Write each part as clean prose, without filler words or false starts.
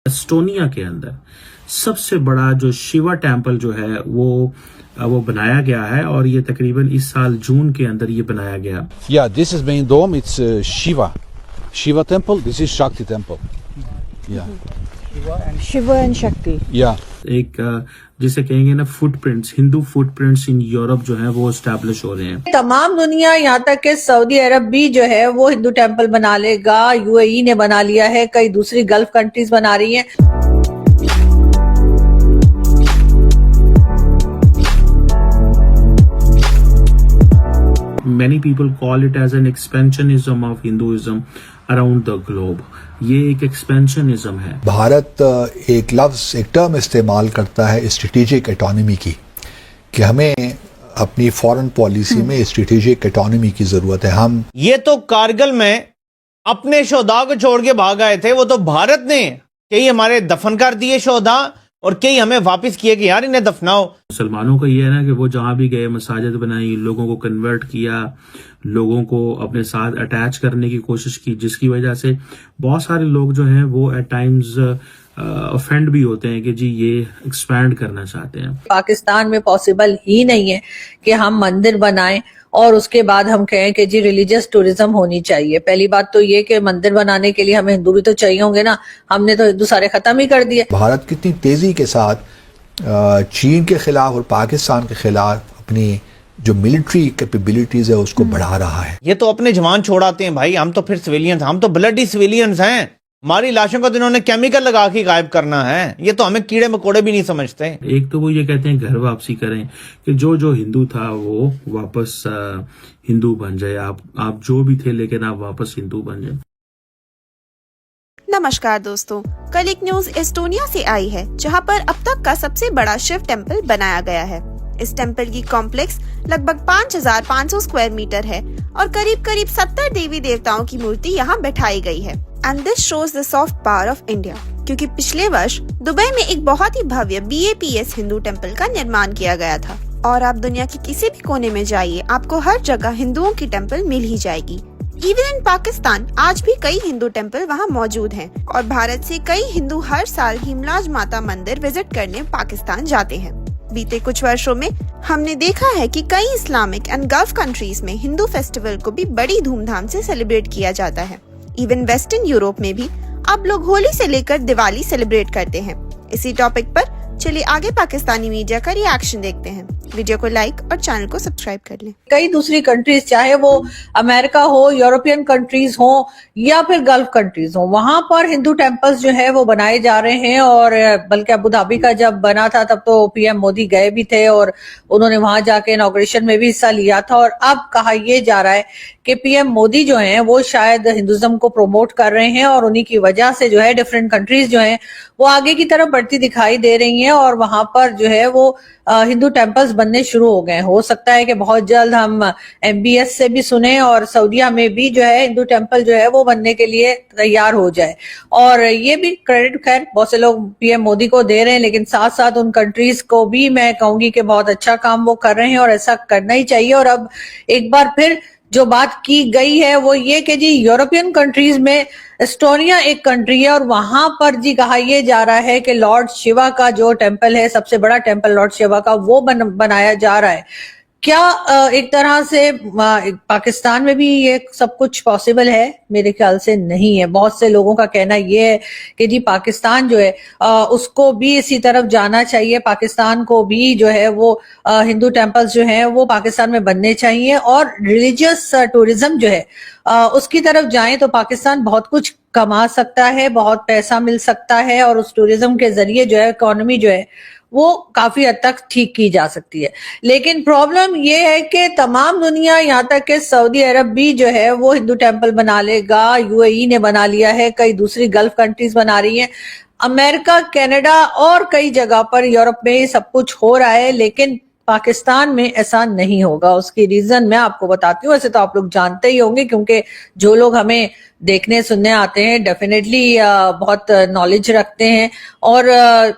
Estonia के अंदर सबसे बड़ा जो शिवा टेम्पल जो है वो बनाया गया है और ये तकरीबन इस साल जून के अंदर ये बनाया गया। Yeah, this is main dome. It's Shiva temple. This is Shakti temple. Yeah. Shiva and शक्ति। Yeah. एक जिसे कहेंगे ना footprints, Hindu footprints in Europe जो है वो एस्टैब्लिश हो रहे हैं। तमाम दुनिया यहाँ तक के सऊदी अरब भी जो है वो हिंदू टेम्पल बना लेगा। यूएई ने बना लिया है, कई दूसरी गल्फ कंट्रीज बना रही हैं। Many people call it as an expansionism of Hinduism around the globe. ये एक एक्सपेंशनिज्म है। भारत एक लफ्ज, एक टर्म इस्तेमाल करता है स्ट्रेटेजिक ऑटोनॉमी की, कि हमें अपनी फॉरेन पॉलिसी में स्ट्रेटेजिक ऑटोनॉमी की जरूरत है। हम ये तो कारगिल में अपने शोधा को छोड़ के भाग आए थे, वो तो भारत ने कई हमारे दफन कर दिए शोधा और कई हमें वापस किए कि यार इन्हें दफनाओ। मुसलमानों का ये है ना कि वो जहां भी गए मसाजिद बनाई, लोगों को कन्वर्ट किया, लोगों को अपने साथ अटैच करने की कोशिश की, जिसकी वजह से बहुत सारे लोग जो हैं वो एट टाइम्स ऑफेंड भी होते हैं कि जी ये एक्सपैंड करना चाहते हैं। पाकिस्तान में पॉसिबल ही नहीं है कि हम मंदिर बनाएं और उसके बाद हम कहें कि जी रिलीजियस टूरिज्म होनी चाहिए। पहली बात तो ये कि मंदिर बनाने के लिए हमें हिंदू भी तो चाहिए होंगे ना, हमने तो हिंदू सारे खत्म ही कर दिए। भारत कितनी तेजी के साथ चीन के खिलाफ और पाकिस्तान के खिलाफ अपनी जो मिलिट्री कैपेबिलिटीज है उसको बढ़ा रहा है। ये तो अपने जवान छोड़ाते हैं भाई, हम तो फिर सिविलियंस, हम तो ब्लडी सिविलियंस हैं। हमारी लाशों को तो इन्होंने केमिकल लगा के गायब करना है। ये तो हमें कीड़े मकोड़े भी नहीं समझते। एक तो वो ये कहते हैं घर वापसी करें कि जो हिंदू था वो वापस हिंदू बन जाए। आप जो भी थे लेकिन आप वापस हिंदू बन जाए। नमस्कार दोस्तों, कल एक न्यूज एस्टोनिया से आई है जहां पर अब तक का सबसे बड़ा शिव टेम्पल बनाया गया है। इस टेम्पल की कॉम्प्लेक्स लगभग 5500 स्क्वायर मीटर है और करीब करीब 70 देवी देवताओं की मूर्ति यहाँ बैठाई गई है। And this shows the soft power of India, क्योंकि पिछले वर्ष दुबई में एक बहुत ही भव्य BAPS हिंदू टेम्पल का निर्माण किया गया था। और आप दुनिया के किसी भी कोने में जाइए, आपको हर जगह हिंदुओं की टेम्पल मिल ही जाएगी। इवन इन पाकिस्तान आज भी कई हिंदू टेम्पल वहाँ मौजूद हैं और भारत से कई हिंदू हर साल हिमलाज माता मंदिर विजिट करने पाकिस्तान जाते हैं। बीते कुछ वर्षों में हमने देखा है कि कई इस्लामिक एंड गल्फ कंट्रीज में हिंदू फेस्टिवल को भी बड़ी धूमधाम से सेलिब्रेट किया जाता है। इवन वेस्टर्न यूरोप में भी अब लोग होली से लेकर दिवाली सेलिब्रेट करते हैं। इसी टॉपिक पर चलिए आगे पाकिस्तानी मीडिया का रिएक्शन देखते हैं। वीडियो को लाइक और चैनल को सब्सक्राइब कर लें। कई दूसरी कंट्रीज, चाहे वो अमेरिका हो, यूरोपियन कंट्रीज हो या फिर गल्फ कंट्रीज हो, वहां पर हिंदू टेम्पल्स जो है वो बनाए जा रहे हैं। और बल्कि अबू धाबी का जब बना था तब तो PM मोदी गए भी थे और उन्होंने वहां जाके इनॉग्रेशन में भी हिस्सा लिया था। और अब कहा यह जा रहा है कि PM मोदी जो हैं वो शायद हिंदुज्म को प्रमोट कर रहे हैं और उन्हीं की वजह से जो है डिफरेंट कंट्रीज जो हैं वो आगे की तरफ बढ़ती दिखाई दे रही हैं और वहां पर जो है वो हिंदू टेम्पल्स बनने शुरू हो गए। हो सकता है कि बहुत जल्द हम MBS से भी सुने और सऊदीया में भी जो है हिंदू टेम्पल जो है वो बनने के लिए तैयार हो जाए। और ये भी क्रेडिट खैर बहुत से लोग PM मोदी को दे रहे हैं, लेकिन साथ साथ उन कंट्रीज को भी मैं कहूंगी कि बहुत अच्छा काम वो कर रहे हैं और ऐसा करना ही चाहिए। और अब एक बार फिर जो बात की गई है वो ये कि जी यूरोपियन कंट्रीज में एस्टोनिया एक कंट्री है और वहां पर जी कहा यह जा रहा है कि लॉर्ड शिवा का जो टेम्पल है, सबसे बड़ा टेम्पल लॉर्ड शिवा का, वो बनाया जा रहा है। क्या एक तरह से पाकिस्तान में भी ये सब कुछ पॉसिबल है? मेरे ख्याल से नहीं है। बहुत से लोगों का कहना ये है कि जी पाकिस्तान जो है उसको भी इसी तरफ जाना चाहिए। पाकिस्तान को भी जो है वो हिंदू टेम्पल्स जो हैं वो पाकिस्तान में बनने चाहिए और रिलीजियस टूरिज्म जो है उसकी तरफ जाएं तो पाकिस्तान बहुत कुछ कमा सकता है, बहुत पैसा मिल सकता है और उस टूरिज्म के जरिए जो है इकोनॉमी जो है वो काफी हद तक ठीक की जा सकती है। लेकिन प्रॉब्लम ये है कि तमाम दुनिया यहाँ तक के सऊदी अरब भी जो है वो हिंदू टेम्पल बना लेगा। UAE ने बना लिया है, कई दूसरी गल्फ कंट्रीज बना रही हैं, अमेरिका, कनाडा और कई जगह पर यूरोप में सब कुछ हो रहा है। लेकिन पाकिस्तान में ऐसा नहीं होगा। उसकी रीजन मैं आपको बताती हूँ। वैसे तो आप लोग जानते ही होंगे क्योंकि जो लोग हमें देखने सुनने आते हैं, डेफिनेटली बहुत नॉलेज रखते हैं और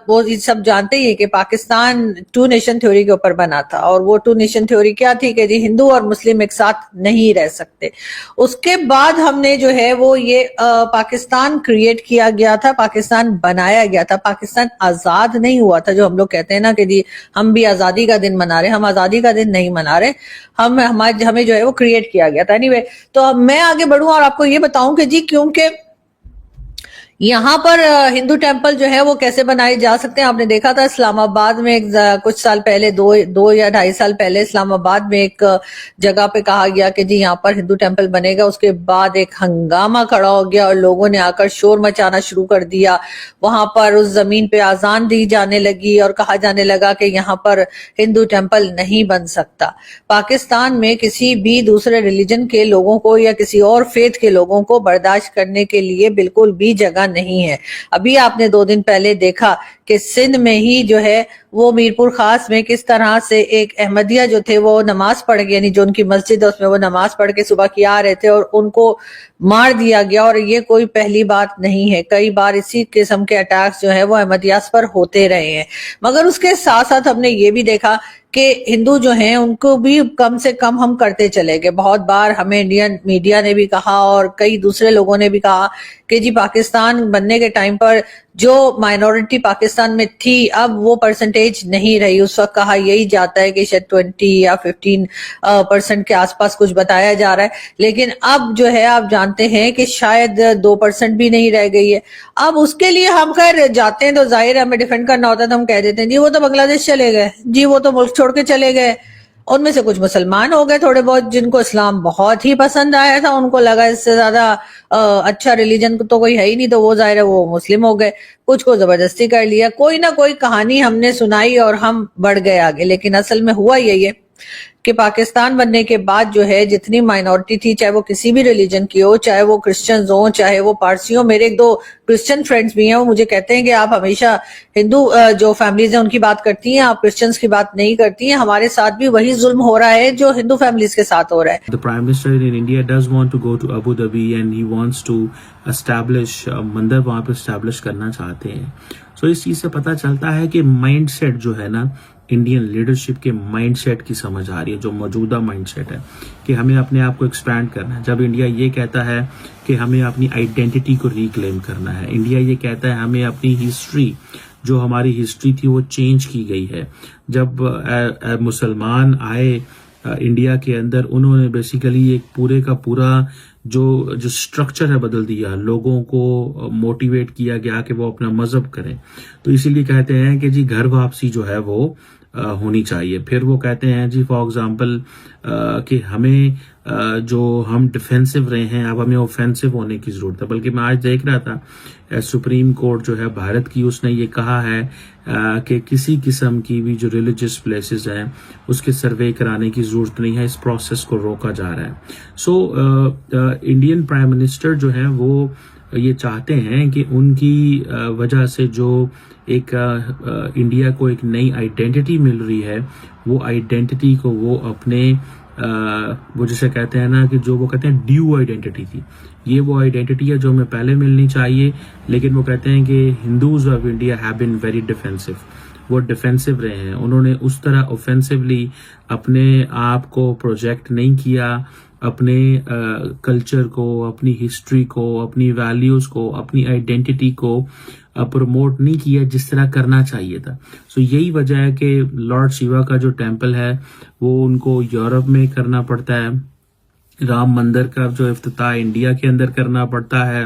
वो ये सब जानते ही है कि पाकिस्तान 2 नेशन थ्योरी के ऊपर बना था और वो 2 नेशन थ्योरी क्या थी कि जी हिंदू और मुस्लिम एक साथ नहीं रह सकते। उसके बाद हमने जो है वो ये पाकिस्तान क्रिएट किया गया था, पाकिस्तान बनाया गया था, पाकिस्तान आजाद नहीं हुआ था। जो हम लोग कहते हैं ना कि जी हम भी आजादी का दिन मना रहे, हम आजादी का दिन नहीं मना रहे, हमें जो है वो क्रिएट किया गया था। एनीवे, तो अब मैं आगे बढ़ूं और आपको ये बताऊं कि जी क्योंकि यहाँ पर हिंदू टेम्पल जो है वो कैसे बनाए जा सकते हैं। आपने देखा था इस्लामाबाद में कुछ साल पहले, 2 या 2.5 साल पहले इस्लामाबाद में एक जगह पे कहा गया कि जी यहाँ पर हिंदू टेम्पल बनेगा। उसके बाद एक हंगामा खड़ा हो गया और लोगों ने आकर शोर मचाना शुरू कर दिया। वहां पर उस जमीन पे आजान दी जाने लगी और कहा जाने लगा कि यहाँ पर हिंदू टेम्पल नहीं बन सकता। पाकिस्तान में किसी भी दूसरे रिलीजन के लोगों को या किसी और फेथ के लोगों को बर्दाश्त करने के लिए बिल्कुल भी जगह नहीं है। अभी आपने 2 दिन पहले देखा कि सिंध में ही जो है वो मीरपुर खास में किस तरह से एक अहमदिया जो थे वो नमाज पढ़ के, यानी जो उनकी मस्जिद है उसमें वो नमाज पढ़ के सुबह की आ रहे थे और उनको मार दिया गया। और ये कोई पहली बात नहीं है, कई बार इसी किस्म के अटैक्स जो है वो अहमदियास पर होते रहे हैं। मगर उसके साथ साथ हमने ये भी देखा कि हिंदू जो हैं उनको भी कम से कम हम करते चले गए। बहुत बार हमें इंडियन मीडिया ने भी कहा और कई दूसरे लोगों ने भी कहा कि जी पाकिस्तान बनने के टाइम पर जो माइनॉरिटी पाकिस्तान में थी अब वो परसेंटेज नहीं रही। उस वक्त कहा यही जाता है कि शायद 20 या 15% के आसपास कुछ बताया जा रहा है, लेकिन अब जो है आप जानते हैं कि शायद 2% भी नहीं रह गई है। अब उसके लिए हम खैर जाते हैं तो जाहिर है हमें डिफेंड करना होता है तो हम कह देते हैं जी वो तो बांग्लादेश चले गए, जी वो तो मुल्क छोड़ के चले गए। उनमें से कुछ मुसलमान हो गए थोड़े बहुत, जिनको इस्लाम बहुत ही पसंद आया था, उनको लगा इससे ज्यादा अच्छा रिलीजन तो कोई है ही नहीं, तो वो जाहिर है वो मुस्लिम हो गए। कुछ को जबरदस्ती कर लिया, कोई ना कोई कहानी हमने सुनाई और हम बढ़ गए आगे। लेकिन असल में हुआ यही है कि पाकिस्तान बनने के बाद जो है जितनी माइनॉरिटी थी, चाहे वो किसी भी रिलीजन की हो, चाहे वो क्रिश्चियंस हो, चाहे वो पारसी हो। मेरे 1-2 क्रिश्चियन फ्रेंड्स भी हैं, वो मुझे कहते हैं कि आप हमेशा हिंदू जो फैमिलीज हैं उनकी बात करती हैं, आप क्रिश्चियंस की बात नहीं करती हैं। हमारे साथ भी वही जुल्म हो रहा है जो हिंदू फैमिलीज के साथ हो रहा है। The Prime Minister in India does want to go to Abu Dhabi and he wants to establish मंदिर वहां पे establish करना चाहते हैं। So इस चीज से पता चलता है कि माइंडसेट जो है ना, इंडियन लीडरशिप के माइंडसेट की समझ आ रही है, जो मौजूदा माइंडसेट है कि हमें अपने आप को एक्सपैंड करना है। जब इंडिया ये कहता है कि हमें अपनी आइडेंटिटी को रिक्लेम करना है, इंडिया ये कहता है हमें अपनी हिस्ट्री, जो हमारी हिस्ट्री थी वो चेंज की गई है। जब मुसलमान आए इंडिया के अंदर, उन्होंने बेसिकली एक पूरे का पूरा जो स्ट्रक्चर है बदल दिया, लोगों को मोटिवेट किया गया कि वो अपना मजहब करें। तो इसीलिए कहते हैं कि जी घर वापसी जो है वो होनी चाहिए। फिर वो कहते हैं जी फॉर एग्जांपल कि हमें जो हम डिफेंसिव रहे हैं अब हमें ऑफेंसिव होने की जरूरत है। बल्कि मैं आज देख रहा था सुप्रीम कोर्ट जो है भारत की, उसने ये कहा है कि किसी किस्म की भी जो रिलीजियस प्लेसेस हैं उसके सर्वे कराने की जरूरत नहीं है, इस प्रोसेस को रोका जा रहा है। सो इंडियन प्राइम मिनिस्टर जो है वो ये चाहते हैं कि उनकी वजह से जो एक इंडिया को एक नई आइडेंटिटी मिल रही है, वो आइडेंटिटी को वो अपने वो जैसे कहते हैं ना कि जो वो कहते हैं ड्यू आइडेंटिटी थी, ये वो आइडेंटिटी है जो हमें पहले मिलनी चाहिए। लेकिन वो कहते हैं कि Hindus of India have been very defensive, वो डिफेंसिव रहे हैं, उन्होंने उस तरह ऑफेंसिवली अपने आप को प्रोजेक्ट नहीं किया, अपने कल्चर को, अपनी हिस्ट्री को, अपनी वैल्यूज को, अपनी आइडेंटिटी को प्रमोट नहीं किया जिस तरह करना चाहिए था। सो यही वजह है कि लॉर्ड शिवा का जो टेम्पल है वो उनको यूरोप में करना पड़ता है, राम मंदिर का जो इफ्तिताह इंडिया के अंदर करना पड़ता है,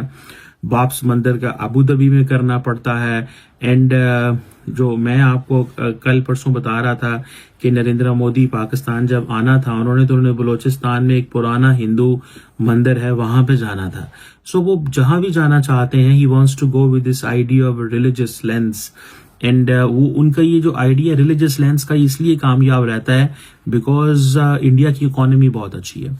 बाप्स मंदिर का अबू धाबी में करना पड़ता है। एंड जो मैं आपको कल परसों बता रहा था कि नरेंद्र मोदी पाकिस्तान जब आना था, उन्होंने बलूचिस्तान में एक पुराना हिंदू मंदिर है वहां पे जाना था। सो वो जहां भी जाना चाहते हैं, he wants to go with this idea of religious lens. And वो उनका ये जो आइडिया रिलीजियस लेंस का इसलिए कामयाब रहता है बिकॉज इंडिया की इकोनॉमी बहुत अच्छी है।